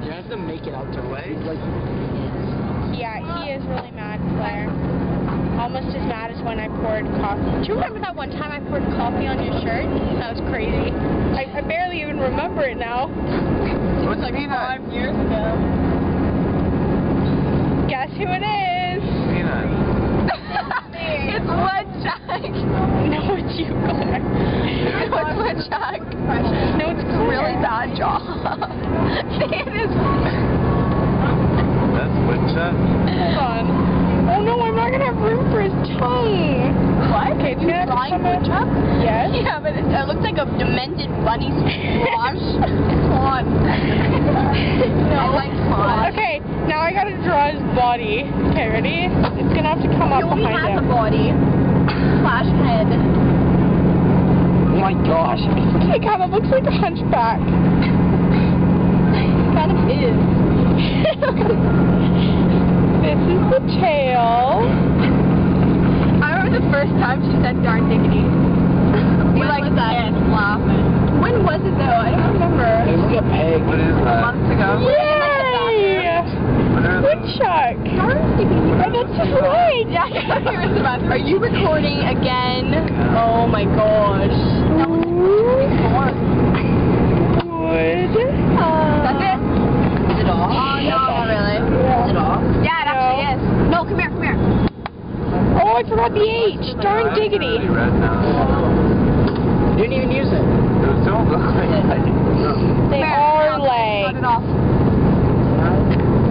He has to make it out to way. Yeah, he is really mad, Claire. Almost as mad as when I poured coffee. Do you remember that one time I poured coffee on your shirt? That was crazy. I barely even remember it now. It was like 5 years ago. Guess who it is? It's Woodchuck. No, it's you, Claire. No, it's Woodchuck. No, it's a really bad job. That's Woodchuck. Hold on. Oh no, I'm not gonna have room for his tongue. What? Okay, it's gonna drawing Woodchuck? Yes. Yeah, but it looks like a demented bunny squash. Swan. No, I like swan. Okay, now I gotta draw his body. Okay, ready? It's gonna have to come up He only behind has him. a body. Slash head. Oh my gosh. It kind of looks like a hunchback. Kind of is. This is the tail. I remember the first time she said darn diggity. We like that laughing. When was it though? I don't remember. It looks like a pig. What is that? Months ago. Yay! Woodchuck. Darn diggity. Oh, that's just right. Yeah, here is the bathroom. Are you recording again? Oh my gosh. That was Wood. That's it? Is it off? Oh, no, not really. Is it off? Yeah, it actually is. No, come here, come here. Oh, I forgot the H. Darn diggity. You didn't even use it. Those don't look like that. They are Cut legs. it off.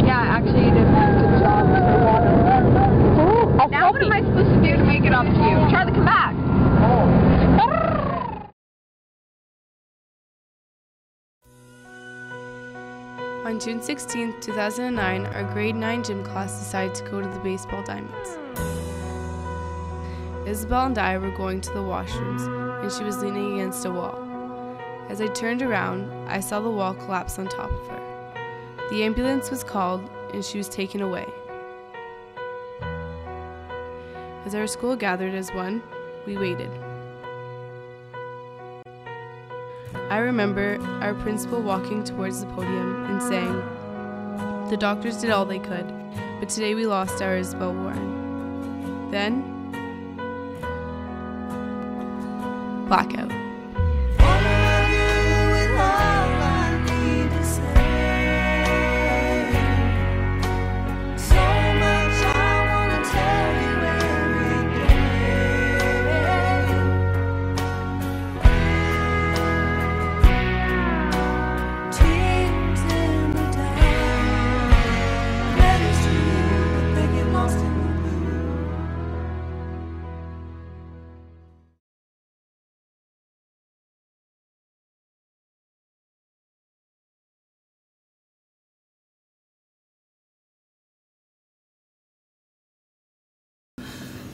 Yeah, actually you did a good job with the water. Oh, Now what am I supposed to do to make it up to you? Charlie, come back. On June 16, 2009, our grade 9 gym class decided to go to the baseball diamonds. Isabel and I were going to the washrooms, and she was leaning against a wall. As I turned around, I saw the wall collapse on top of her. The ambulance was called, and she was taken away. As our school gathered as one, we waited. I remember our principal walking towards the podium and saying, "The doctors did all they could, but today we lost our Isabel Warren." Then, blackout.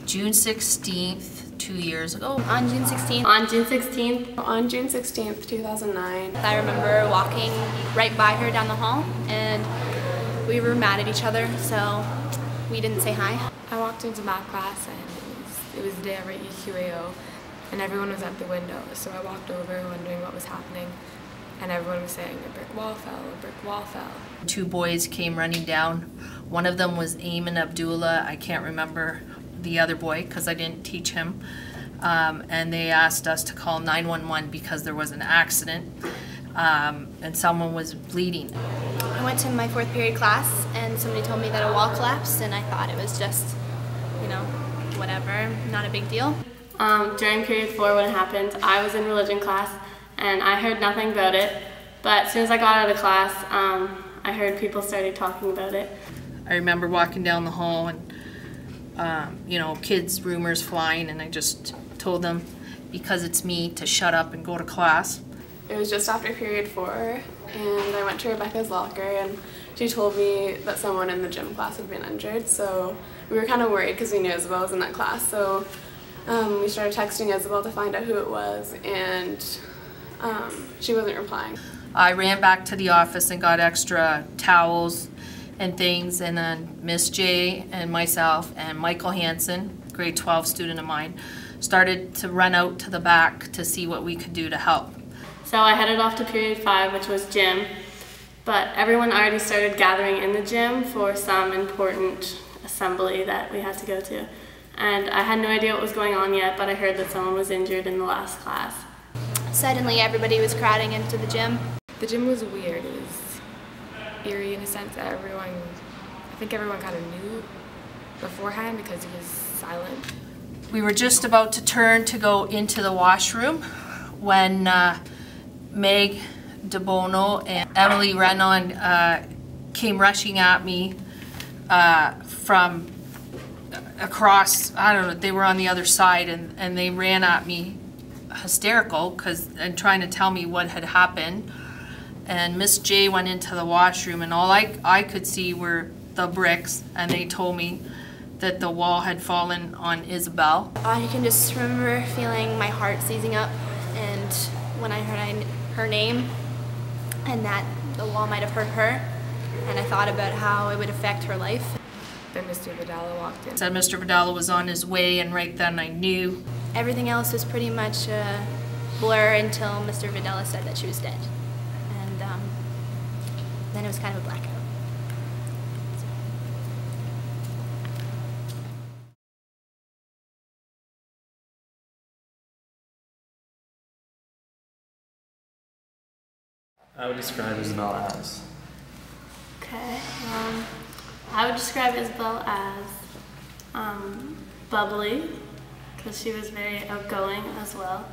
June 16th, 2 years ago. On June 16th. On June 16th. On June 16th, 2009. I remember walking right by her down the hall, and we were mad at each other, so we didn't say hi. I walked into math class, and it was the day of our EQAO, and everyone was at the window, so I walked over wondering what was happening, and everyone was saying, "A brick wall fell, a brick wall fell." 2 boys came running down. One of them was Ayman Abdullah. I can't remember the other boy because I didn't teach him. And they asked us to call 911 because there was an accident and someone was bleeding. I went to my 4th period class, and somebody told me that a wall collapsed, and I thought it was just, you know, whatever, not a big deal. During period 4 when it happened, I was in religion class, and I heard nothing about it, but as soon as I got out of class, I heard people started talking about it. I remember walking down the hall and you know, kids' rumors flying, and I just told them, because it's me, to shut up and go to class. It was just after period 4, and I went to Rebecca's locker, and she told me that someone in the gym class had been injured, so we were kind of worried because we knew Isabel was in that class, so we started texting Isabel to find out who it was, and she wasn't replying. I ran back to the office and got extra towels and things, and then Miss J and myself and Michael Hansen, grade 12 student of mine, started to run out to the back to see what we could do to help. So I headed off to period 5, which was gym, But everyone already started gathering in the gym for some important assembly that we had to go to. And I had no idea what was going on yet, but I heard that someone was injured in the last class. Suddenly everybody was crowding into the gym. The gym was weird. It was eerie in a sense that I think everyone kind of knew beforehand because he was silent. We were just about to turn to go into the washroom when Meg DeBono and Emily Renon came rushing at me from across, I don't know, they were on the other side, and they ran at me hysterical and trying to tell me what had happened. And Miss J went into the washroom, and all I could see were the bricks, and they told me that the wall had fallen on Isabel. I can just remember feeling my heart seizing up, and when I heard her name and that the wall might have hurt her, and I thought about how it would affect her life. Then Mr. Vidala walked in. Said Mr. Vidala was on his way, and right then I knew. Everything else was pretty much a blur until Mr. Vidala said that she was dead. And then it was kind of a blackout. I would describe Isabel as. Okay, I would describe Isabel as bubbly, because she was very outgoing as well.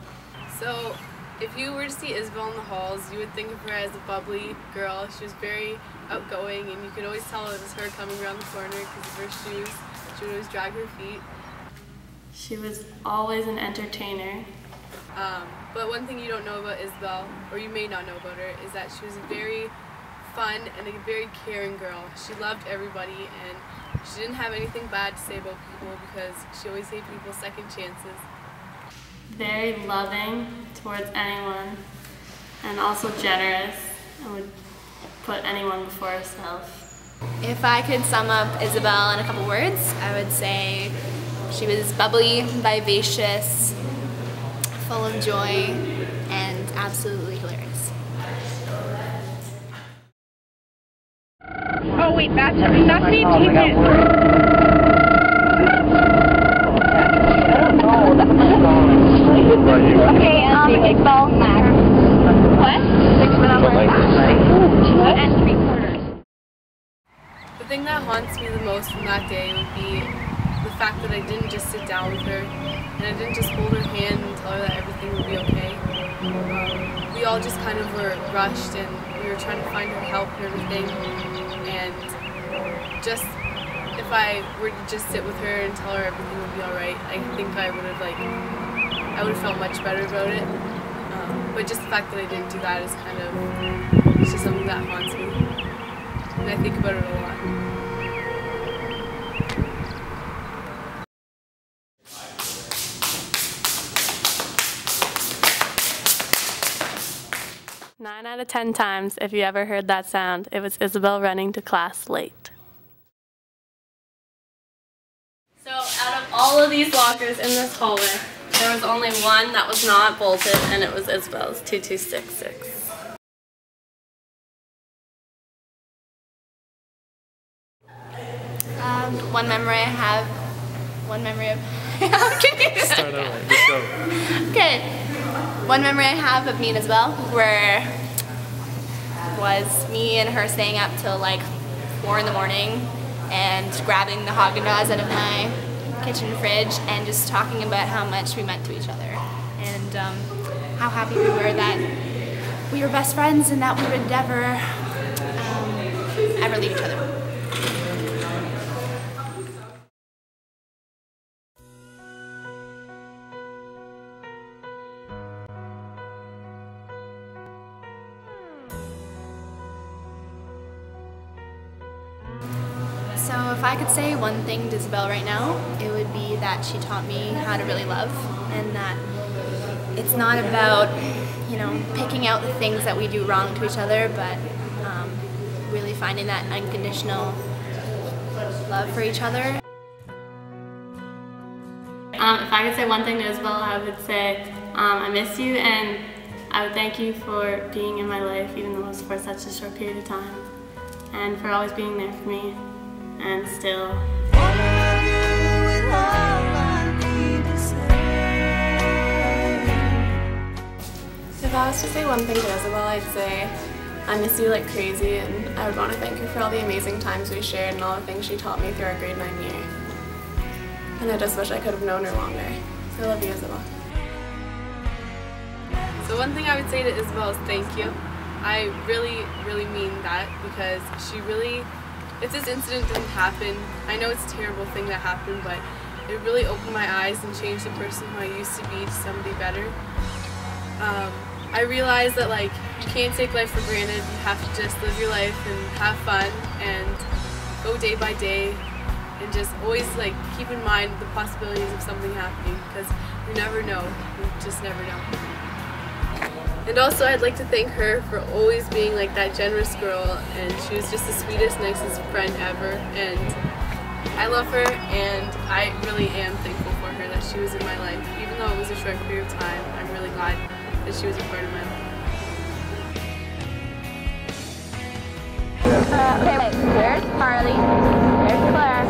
So, if you were to see Isabel in the halls, you would think of her as a bubbly girl. She was very outgoing, and you could always tell it was her coming around the corner because of her shoes. She would always drag her feet. She was always an entertainer. But one thing you don't know about Isabel, or you may not know about her, is that she was a very fun and a very caring girl. She loved everybody, and she didn't have anything bad to say about people because she always gave people second chances. Very loving towards anyone, and also generous, and would put anyone before herself. If I could sum up Isabel in a couple words, I would say she was bubbly, vivacious, full of joy, and absolutely hilarious. Oh wait, that's me taking it. Okay, Isabel. What? 6 and 3/4. The thing that haunts me the most from that day would be the fact that I didn't just sit down with her, and I didn't just hold her hand and tell her that everything would be okay. We all just kind of were rushed, and we were trying to find her help and everything. And just, if I were to just sit with her and tell her everything would be alright, I think I would have felt much better about it. But just the fact that I didn't do that is kind of, it's just something that haunts me. And I think about it a lot. Nine out of 10 times, if you ever heard that sound, it was Isabel running to class late. So out of all of these lockers in this hallway, there was only one that was not bolted, and it was Isabel's 2266. One memory I have, Start over. Just go. Okay. One memory I have of me and Isabel was me and her staying up till like 4 in the morning and grabbing the Haagen-Dazs out of my kitchen fridge and just talking about how much we meant to each other and how happy we were that we were best friends and that we would never ever leave each other. So if I could say one thing to Isabel right now, it would be that she taught me how to really love, and that it's not about, picking out the things that we do wrong to each other, but really finding that unconditional love for each other. If I could say one thing to Isabel, I would say I miss you, and I would thank you for being in my life, even though it was for such a short period of time, and for always being there for me, and still. If I was to say one thing to Isabel, I'd say I miss you like crazy, and I would want to thank her for all the amazing times we shared and all the things she taught me through our grade 9 year. And I just wish I could have known her longer. So I love you, Isabel. So one thing I would say to Isabel is thank you. I really, really mean that, because she really, if this incident didn't happen, I know it's a terrible thing that happened, but it really opened my eyes and changed the person who I used to be to somebody better. I realized that like you can't take life for granted. You have to just live your life and have fun and go day by day, and just always like keep in mind the possibilities of something happening, because you never know. You just never know. And also I'd like to thank her for always being like that generous girl, and she was just the sweetest, nicest friend ever, and I love her, and I really am thankful for her that she was in my life. Even though it was a short period of time, I'm really glad that she was a part of my life. Okay, wait, there's Carly, there's Claire,